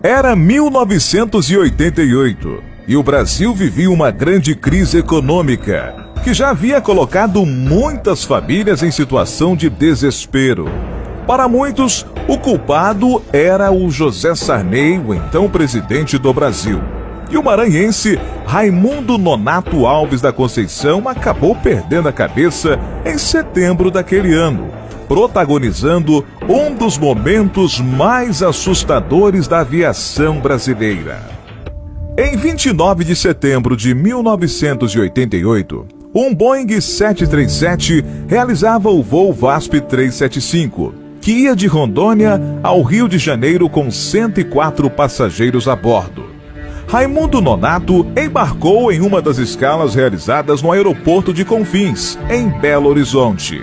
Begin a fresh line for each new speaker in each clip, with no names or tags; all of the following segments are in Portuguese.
Era 1988 e o Brasil vivia uma grande crise econômica que já havia colocado muitas famílias em situação de desespero. Para muitos, o culpado era o José Sarney, o então presidente do Brasil. E o maranhense Raimundo Nonato Alves da Conceição acabou perdendo a cabeça em setembro daquele ano, protagonizando um dos momentos mais assustadores da aviação brasileira. Em 29 de setembro de 1988, um Boeing 737 realizava o voo VASP 375, que ia de Rondônia ao Rio de Janeiro com 104 passageiros a bordo. Raimundo Nonato embarcou em uma das escalas realizadas no aeroporto de Confins, em Belo Horizonte.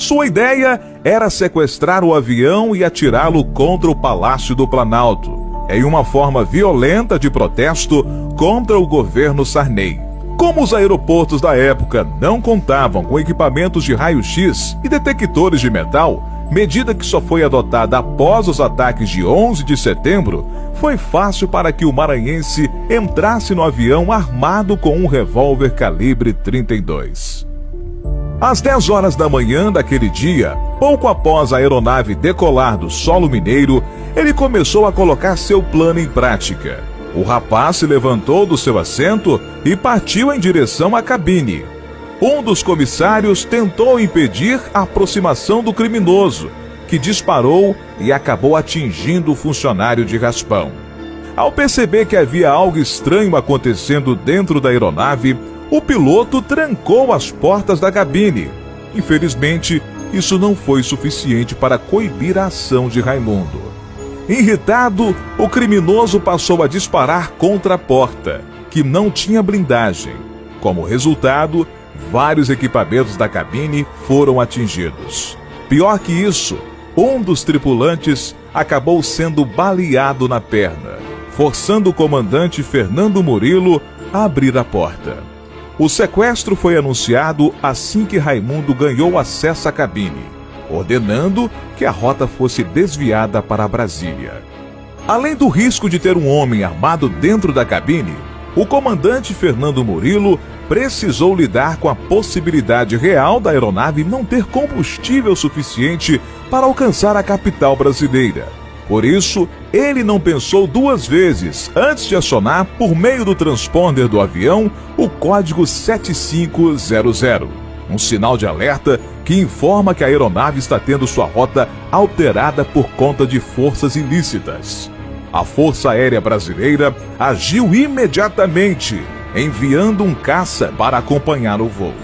Sua ideia era sequestrar o avião e atirá-lo contra o Palácio do Planalto, em uma forma violenta de protesto contra o governo Sarney. Como os aeroportos da época não contavam com equipamentos de raio-x e detectores de metal, medida que só foi adotada após os ataques de 11 de setembro, foi fácil para que o maranhense entrasse no avião armado com um revólver calibre 32. Às 10 horas da manhã daquele dia, pouco após a aeronave decolar do solo mineiro, ele começou a colocar seu plano em prática. O rapaz se levantou do seu assento e partiu em direção à cabine. Um dos comissários tentou impedir a aproximação do criminoso, que disparou e acabou atingindo o funcionário de raspão. Ao perceber que havia algo estranho acontecendo dentro da aeronave, o piloto trancou as portas da cabine. Infelizmente, isso não foi suficiente para coibir a ação de Raimundo. Irritado, o criminoso passou a disparar contra a porta, que não tinha blindagem. Como resultado, vários equipamentos da cabine foram atingidos. Pior que isso, um dos tripulantes acabou sendo baleado na perna, forçando o comandante Fernando Murilo a abrir a porta. O sequestro foi anunciado assim que Raimundo ganhou acesso à cabine, ordenando que a rota fosse desviada para Brasília. Além do risco de ter um homem armado dentro da cabine, o comandante Fernando Murilo precisou lidar com a possibilidade real da aeronave não ter combustível suficiente para alcançar a capital brasileira. Por isso, ele não pensou duas vezes antes de acionar, por meio do transponder do avião, o código 7500, um sinal de alerta que informa que a aeronave está tendo sua rota alterada por conta de forças ilícitas. A Força Aérea Brasileira agiu imediatamente, enviando um caça para acompanhar o voo.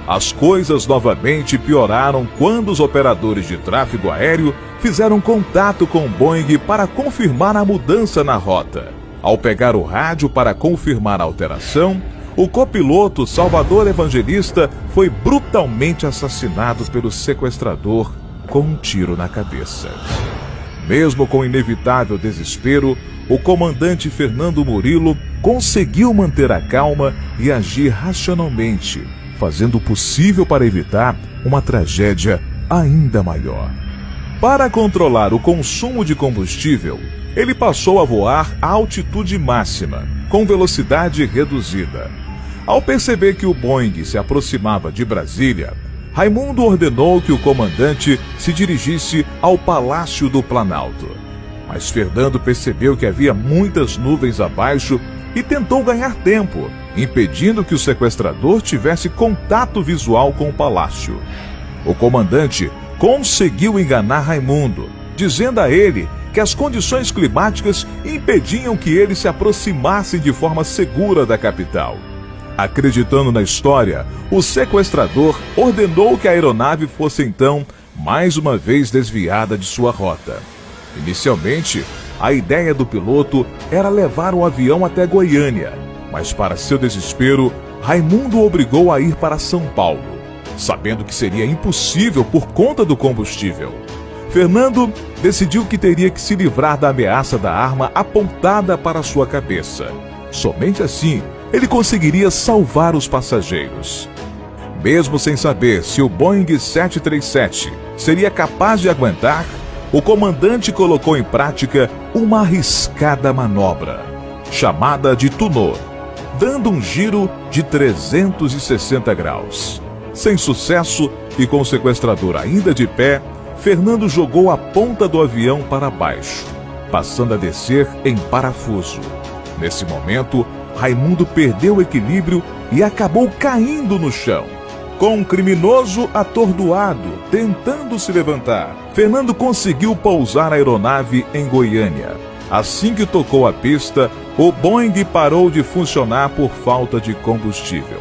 As coisas novamente pioraram quando os operadores de tráfego aéreo fizeram contato com o Boeing para confirmar a mudança na rota. Ao pegar o rádio para confirmar a alteração, o copiloto Salvador Evangelista foi brutalmente assassinado pelo sequestrador com um tiro na cabeça. Mesmo com inevitável desespero, o comandante Fernando Murilo conseguiu manter a calma e agir racionalmente, fazendo o possível para evitar uma tragédia ainda maior. Para controlar o consumo de combustível, ele passou a voar à altitude máxima, com velocidade reduzida. Ao perceber que o Boeing se aproximava de Brasília, Raimundo ordenou que o comandante se dirigisse ao Palácio do Planalto. Mas Fernando percebeu que havia muitas nuvens abaixo e tentou ganhar tempo, impedindo que o sequestrador tivesse contato visual com o palácio. O comandante conseguiu enganar Raimundo, dizendo a ele que as condições climáticas impediam que ele se aproximasse de forma segura da capital. Acreditando na história, o sequestrador ordenou que a aeronave fosse então mais uma vez desviada de sua rota. Inicialmente, a ideia do piloto era levar o avião até Goiânia, mas para seu desespero, Raimundo o obrigou a ir para São Paulo, sabendo que seria impossível por conta do combustível. Fernando decidiu que teria que se livrar da ameaça da arma apontada para sua cabeça. Somente assim, ele conseguiria salvar os passageiros. Mesmo sem saber se o Boeing 737 seria capaz de aguentar, o comandante colocou em prática uma arriscada manobra, chamada de tunô, dando um giro de 360 graus. Sem sucesso e com o sequestrador ainda de pé, Fernando jogou a ponta do avião para baixo, passando a descer em parafuso. Nesse momento, Raimundo perdeu o equilíbrio e acabou caindo no chão. Com um criminoso atordoado, tentando se levantar, Fernando conseguiu pousar a aeronave em Goiânia. Assim que tocou a pista, o Boeing parou de funcionar por falta de combustível.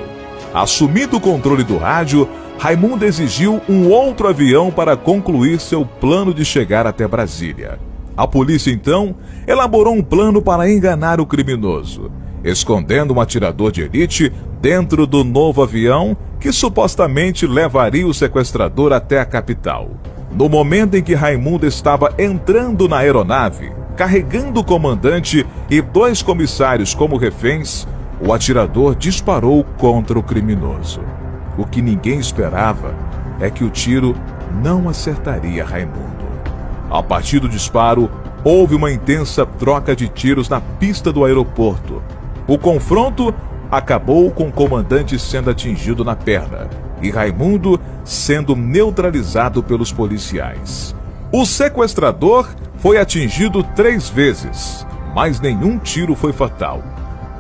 Assumindo o controle do rádio, Raimundo exigiu um outro avião para concluir seu plano de chegar até Brasília. A polícia, então, elaborou um plano para enganar o criminoso, escondendo um atirador de elite dentro do novo avião que supostamente levaria o sequestrador até a capital. No momento em que Raimundo estava entrando na aeronave, carregando o comandante e 2 comissários como reféns, o atirador disparou contra o criminoso. O que ninguém esperava é que o tiro não acertaria Raimundo. A partir do disparo, houve uma intensa troca de tiros na pista do aeroporto. O confronto acabou com o comandante sendo atingido na perna e Raimundo sendo neutralizado pelos policiais. O sequestrador foi atingido 3 vezes, mas nenhum tiro foi fatal.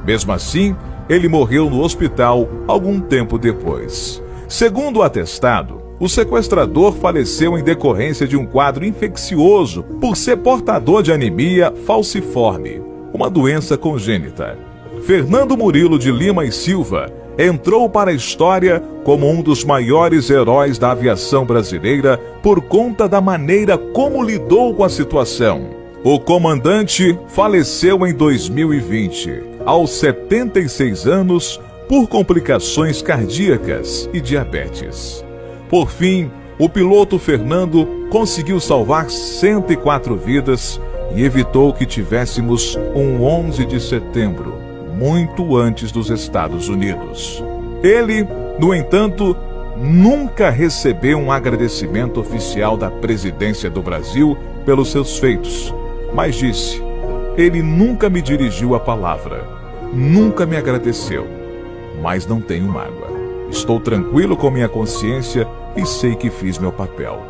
Mesmo assim, ele morreu no hospital algum tempo depois. Segundo o atestado, o sequestrador faleceu em decorrência de um quadro infeccioso por ser portador de anemia falciforme, uma doença congênita. Fernando Murilo de Lima e Silva entrou para a história como um dos maiores heróis da aviação brasileira por conta da maneira como lidou com a situação. O comandante faleceu em 2020, aos 76 anos, por complicações cardíacas e diabetes. Por fim, o piloto Fernando conseguiu salvar 104 vidas e evitou que tivéssemos um 11 de setembro, muito antes dos Estados Unidos. Ele, no entanto, nunca recebeu um agradecimento oficial da presidência do Brasil pelos seus feitos, mas disse: ele nunca me dirigiu a palavra, nunca me agradeceu, mas não tenho mágoa. Estou tranquilo com minha consciência e sei que fiz meu papel.